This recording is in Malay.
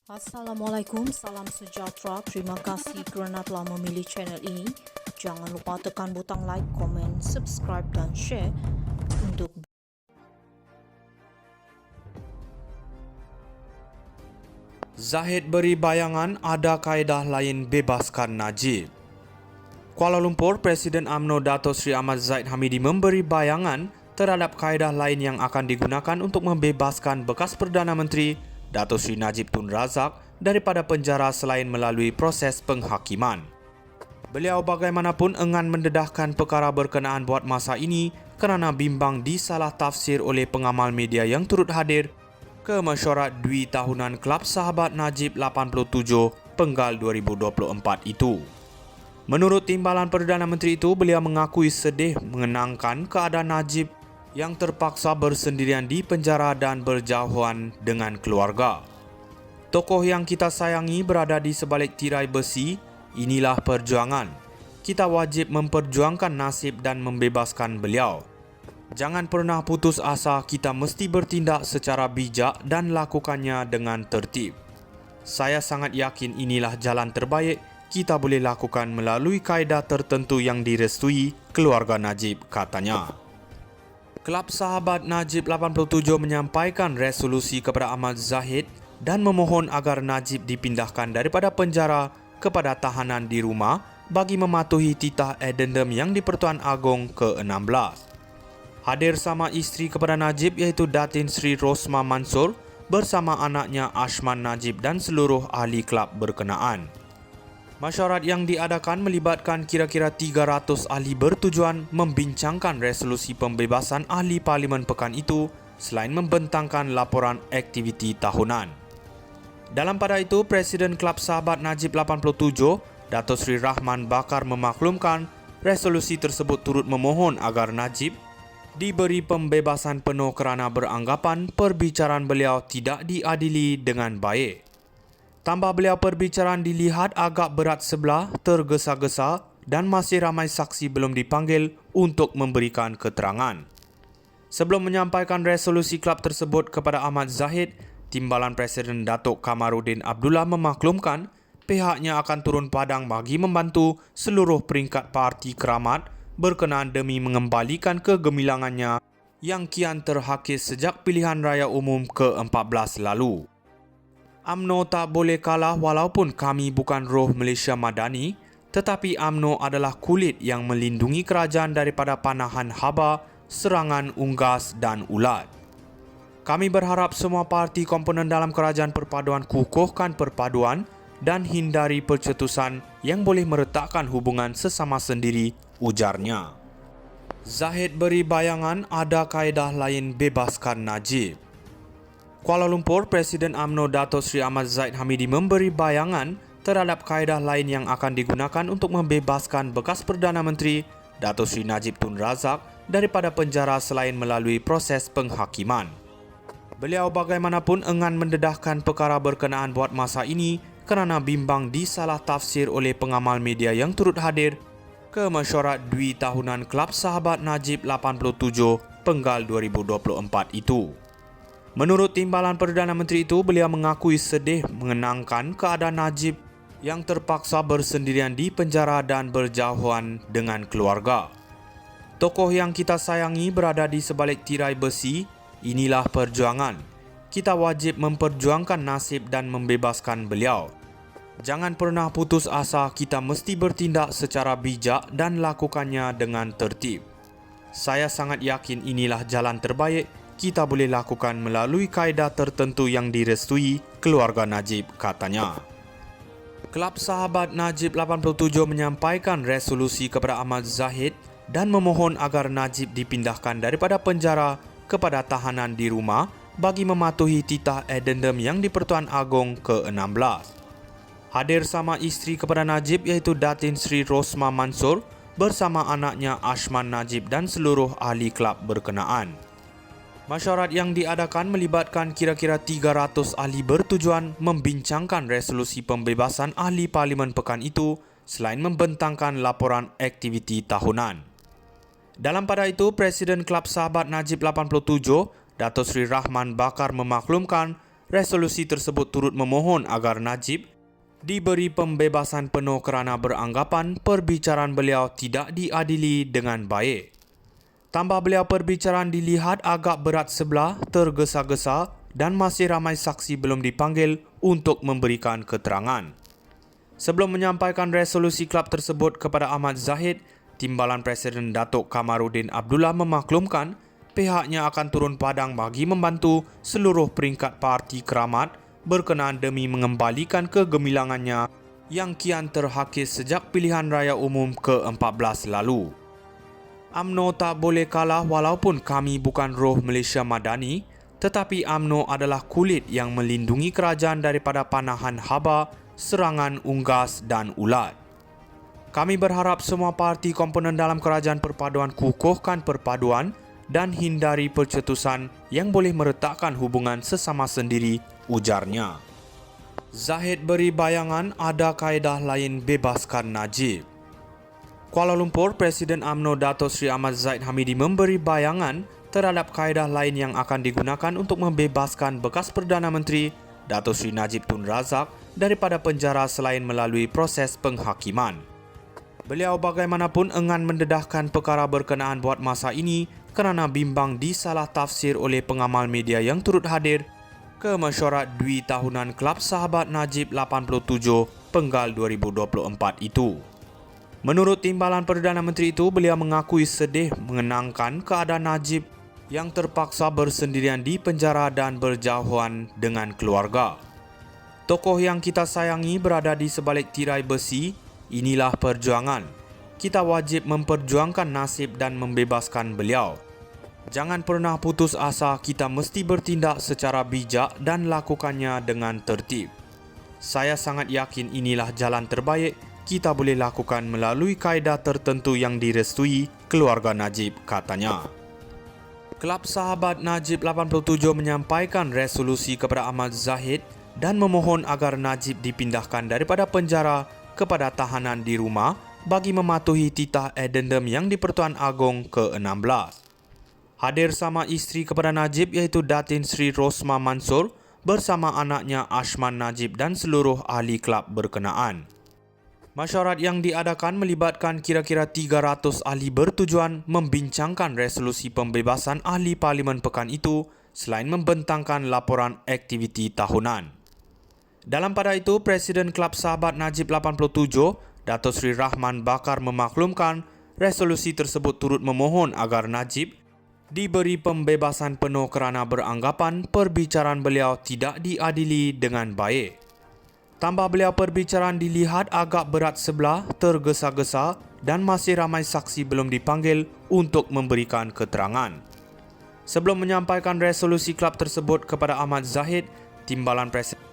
Assalamualaikum, salam sejahtera. Terima kasih kerana telah memilih channel ini. Jangan lupa tekan butang like, komen, subscribe dan share untuk Zahid beri bayangan ada kaedah lain bebaskan Najib. Kuala Lumpur, Presiden UMNO Dato' Sri Ahmad Zahid Hamidi memberi bayangan terhadap kaedah lain yang akan digunakan untuk membebaskan bekas Perdana Menteri Dato' Sri Najib Tun Razak daripada penjara selain melalui proses penghakiman. Beliau bagaimanapun enggan mendedahkan perkara berkenaan buat masa ini kerana bimbang disalah tafsir oleh pengamal media yang turut hadir ke mesyuarat Dwi Tahunan Kelab Sahabat Najib 87 Penggal 2024 itu. Menurut timbalan Perdana Menteri itu, beliau mengakui sedih mengenangkan keadaan Najib yang terpaksa bersendirian di penjara dan berjauhan dengan keluarga. Tokoh yang kita sayangi berada di sebalik tirai besi, inilah perjuangan. Kita wajib memperjuangkan nasib dan membebaskan beliau. Jangan pernah putus asa, kita mesti bertindak secara bijak dan lakukannya dengan tertib. Saya sangat yakin inilah jalan terbaik kita boleh lakukan melalui kaedah tertentu yang direstui keluarga Najib, katanya. Kelab Sahabat Najib 87 menyampaikan resolusi kepada Ahmad Zahid dan memohon agar Najib dipindahkan daripada penjara kepada tahanan di rumah bagi mematuhi titah addendum yang di-Pertuan Agong ke-16. Hadir sama isteri kepada Najib iaitu Datin Sri Rosma Mansur bersama anaknya Ashman Najib dan seluruh ahli kelab berkenaan. Mesyuarat yang diadakan melibatkan kira-kira 300 ahli bertujuan membincangkan resolusi pembebasan ahli parlimen pekan itu selain membentangkan laporan aktiviti tahunan. Dalam pada itu, Presiden Kelab Sahabat Najib 87, Dato' Sri Rahman Bakar memaklumkan resolusi tersebut turut memohon agar Najib diberi pembebasan penuh kerana beranggapan perbicaraan beliau tidak diadili dengan baik. Tambah beliau perbicaraan dilihat agak berat sebelah, tergesa-gesa dan masih ramai saksi belum dipanggil untuk memberikan keterangan. Sebelum menyampaikan resolusi kelab tersebut kepada Ahmad Zahid, Timbalan Presiden Datuk Kamaruddin Abdullah memaklumkan pihaknya akan turun padang bagi membantu seluruh peringkat parti keramat berkenaan demi mengembalikan kegemilangannya yang kian terhakis sejak pilihan raya umum ke-14 lalu. UMNO tak boleh kalah walaupun kami bukan roh Malaysia Madani, tetapi UMNO adalah kulit yang melindungi kerajaan daripada panahan haba, serangan unggas dan ulat. Kami berharap semua parti komponen dalam kerajaan perpaduan kukuhkan perpaduan dan hindari percetusan yang boleh meretakkan hubungan sesama sendiri, ujarnya. Zahid beri bayangan ada kaedah lain bebaskan Najib. Kuala Lumpur, Presiden UMNO Dato' Sri Ahmad Zahid Hamidi memberi bayangan terhadap kaedah lain yang akan digunakan untuk membebaskan bekas Perdana Menteri Dato' Sri Najib Tun Razak daripada penjara selain melalui proses penghakiman. Beliau bagaimanapun enggan mendedahkan perkara berkenaan buat masa ini kerana bimbang disalah tafsir oleh pengamal media yang turut hadir ke mesyuarat Dwi Tahunan Kelab Sahabat Najib 87 Penggal 2024 itu. Menurut timbalan Perdana Menteri itu, beliau mengakui sedih mengenangkan keadaan Najib yang terpaksa bersendirian di penjara dan berjauhan dengan keluarga. Tokoh yang kita sayangi berada di sebalik tirai besi, inilah perjuangan. Kita wajib memperjuangkan nasib dan membebaskan beliau. Jangan pernah putus asa, kita mesti bertindak secara bijak dan lakukannya dengan tertib. Saya sangat yakin inilah jalan terbaik kita boleh lakukan melalui kaedah tertentu yang direstui keluarga Najib, katanya. Kelab Sahabat Najib 87 menyampaikan resolusi kepada Ahmad Zahid dan memohon agar Najib dipindahkan daripada penjara kepada tahanan di rumah bagi mematuhi titah addendum yang di-Pertuan Agong ke-16. Hadir sama isteri kepada Najib iaitu Datin Sri Rosma Mansur bersama anaknya Ashman Najib dan seluruh ahli kelab berkenaan. Mesyuarat yang diadakan melibatkan kira-kira 300 ahli bertujuan membincangkan resolusi pembebasan ahli parlimen pekan itu selain membentangkan laporan aktiviti tahunan. Dalam pada itu, Presiden Kelab Sahabat Najib 87, Dato' Sri Rahman Bakar memaklumkan resolusi tersebut turut memohon agar Najib diberi pembebasan penuh kerana beranggapan perbicaraan beliau tidak diadili dengan baik. Tambah beliau perbicaraan dilihat agak berat sebelah, tergesa-gesa dan masih ramai saksi belum dipanggil untuk memberikan keterangan. Sebelum menyampaikan resolusi kelab tersebut kepada Ahmad Zahid, Timbalan Presiden Datuk Kamaruddin Abdullah memaklumkan pihaknya akan turun padang bagi membantu seluruh peringkat parti keramat berkenaan demi mengembalikan kegemilangannya yang kian terhakis sejak pilihan raya umum ke-14 lalu. UMNO tak boleh kalah walaupun kami bukan roh Malaysia Madani, tetapi UMNO adalah kulit yang melindungi kerajaan daripada panahan haba, serangan unggas dan ulat. Kami berharap semua parti komponen dalam kerajaan perpaduan kukuhkan perpaduan dan hindari percetusan yang boleh meretakkan hubungan sesama sendiri, ujarnya. Zahid beri bayangan ada kaedah lain bebaskan Najib. Kuala Lumpur, Presiden UMNO Dato' Sri Ahmad Zahid Hamidi memberi bayangan terhadap kaedah lain yang akan digunakan untuk membebaskan bekas Perdana Menteri Dato' Sri Najib Tun Razak daripada penjara selain melalui proses penghakiman. Beliau bagaimanapun enggan mendedahkan perkara berkenaan buat masa ini kerana bimbang disalah tafsir oleh pengamal media yang turut hadir ke mesyuarat dwi tahunan Kelab Sahabat Najib 87 Penggal 2024 itu. Menurut Timbalan Perdana Menteri itu, beliau mengakui sedih mengenangkan keadaan Najib yang terpaksa bersendirian di penjara dan berjauhan dengan keluarga. Tokoh yang kita sayangi berada di sebalik tirai besi, inilah perjuangan. Kita wajib memperjuangkan nasib dan membebaskan beliau. Jangan pernah putus asa, kita mesti bertindak secara bijak dan lakukannya dengan tertib. Saya sangat yakin inilah jalan terbaik kita boleh lakukan melalui kaedah tertentu yang direstui keluarga Najib, katanya. Kelab Sahabat Najib 87 menyampaikan resolusi kepada Ahmad Zahid dan memohon agar Najib dipindahkan daripada penjara kepada tahanan di rumah bagi mematuhi titah addendum yang di-Pertuan Agong ke-16. Hadir sama isteri kepada Najib iaitu Datin Sri Rosma Mansur bersama anaknya Ashman Najib dan seluruh ahli kelab berkenaan. Mesyuarat yang diadakan melibatkan kira-kira 300 ahli bertujuan membincangkan resolusi pembebasan ahli parlimen pekan itu selain membentangkan laporan aktiviti tahunan. Dalam pada itu, Presiden Kelab Sahabat Najib 87, Dato' Sri Rahman Bakar memaklumkan resolusi tersebut turut memohon agar Najib diberi pembebasan penuh kerana beranggapan perbicaraan beliau tidak diadili dengan baik. Tambah beliau perbicaraan dilihat agak berat sebelah, tergesa-gesa dan masih ramai saksi belum dipanggil untuk memberikan keterangan. Sebelum menyampaikan resolusi kelab tersebut kepada Ahmad Zahid, Timbalan Presiden